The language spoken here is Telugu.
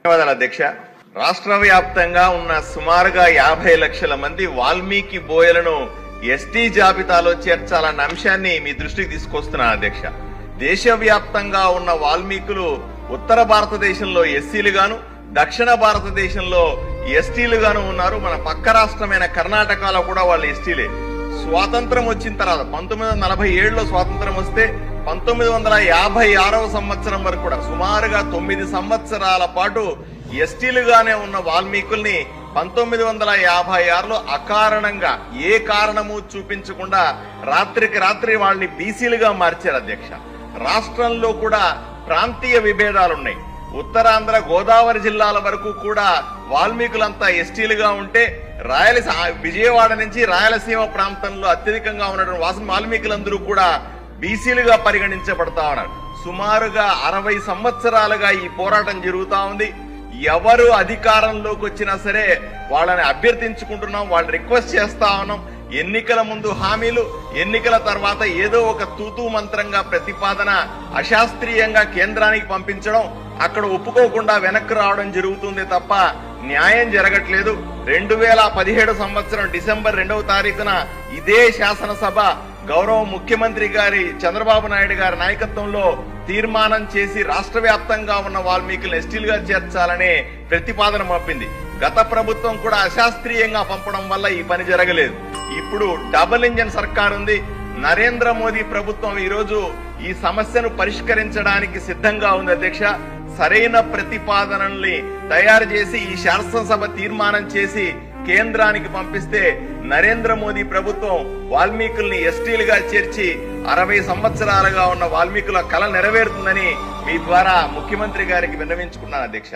ధన్యవాదాలు అధ్యక్ష. రాష్ట్ర వ్యాప్తంగా ఉన్న సుమారుగా 50 లక్షల మంది వాల్మీకి బోయలను ఎస్టీ జాబితాలో చేర్చాలన్న అంశాన్ని మీ దృష్టికి తీసుకొస్తున్నాను అధ్యక్ష. దేశవ్యాప్తంగా ఉన్న వాల్మీకులు ఉత్తర భారతదేశంలో ఎస్సీలు గాను, దక్షిణ భారతదేశంలో ఎస్టీలు గాను ఉన్నారు. మన పక్క రాష్ట్రమైన కర్ణాటకలో కూడా వాళ్ళు ఎస్టీలే. స్వాతంత్రం వచ్చిన తర్వాత 1947లో స్వాతంత్రం వస్తే 1956వ సంవత్సరం వరకు కూడా సుమారుగా 9 సంవత్సరాల పాటు ఎస్టీలుగానే ఉన్న వాల్మీకుల్ని 1956లో అకారణంగా ఏ కారణము చూపించకుండా రాత్రికి రాత్రి వాళ్ళని బీసీలుగా మార్చారు అధ్యక్ష. రాష్ట్రంలో కూడా ప్రాంతీయ విభేదాలున్నాయి. ఉత్తరాంధ్ర గోదావరి జిల్లాల వరకు కూడా వాల్మీకులంతా ఎస్టీలుగా ఉంటే విజయవాడ నుంచి రాయలసీమ ప్రాంతంలో అత్యధికంగా ఉన్నటువంటి వాల్మీకులందరూ కూడా బీసీలుగా పరిగణించబడతా ఉన్నారు. సుమారుగా 60 సంవత్సరాలుగా ఈ పోరాటం జరుగుతా ఉంది. ఎవరు అధికారంలోకి వచ్చినా సరే వాళ్ళని అభ్యర్థించుకుంటున్నాం, వాళ్ళని రిక్వెస్ట్ చేస్తా ఉన్నాం. ఎన్నికల ముందు హామీలు, ఎన్నికల తర్వాత ఏదో ఒక తూతూ మంత్రంగా ప్రతిపాదన అశాస్త్రీయంగా కేంద్రానికి పంపించడం, అక్కడ ఒప్పుకోకుండా వెనక్కి రావడం జరుగుతుంది తప్ప న్యాయం జరగట్లేదు. 2017 సంవత్సరం డిసెంబర్ 2వ తారీఖున ఇదే శాసనసభ గౌరవ ముఖ్యమంత్రి గారి చంద్రబాబు నాయుడు గారి నాయకత్వంలో తీర్మానం చేసి రాష్ట్ర వ్యాప్తంగా ఉన్న వాల్మీకులను ఎస్టీలుగా చేర్చాలనే ప్రతిపాదన పంపింది. గత ప్రభుత్వం కూడా అశాస్త్రీయంగా పంపడం వల్ల ఈ పని జరగలేదు. ఇప్పుడు డబుల్ ఇంజన్ సర్కార్ ఉంది. నరేంద్ర మోదీ ప్రభుత్వం ఈరోజు ఈ సమస్యను పరిష్కరించడానికి సిద్ధంగా ఉంది అధ్యక్ష. సరైన ప్రతిపాదనల్ని తయారు చేసి ఈ శాసనసభ తీర్మానం చేసి కేంద్రానికి పంపిస్తే నరేంద్ర మోదీ ప్రభుత్వం వాల్మీకుల్ని ఎస్టీలుగా చేర్చి 60 సంవత్సరాలుగా ఉన్న వాల్మీకుల కల నెరవేరుతుందని మీ ద్వారా ముఖ్యమంత్రి గారికి విన్నవించుకున్నాను అధ్యక్ష.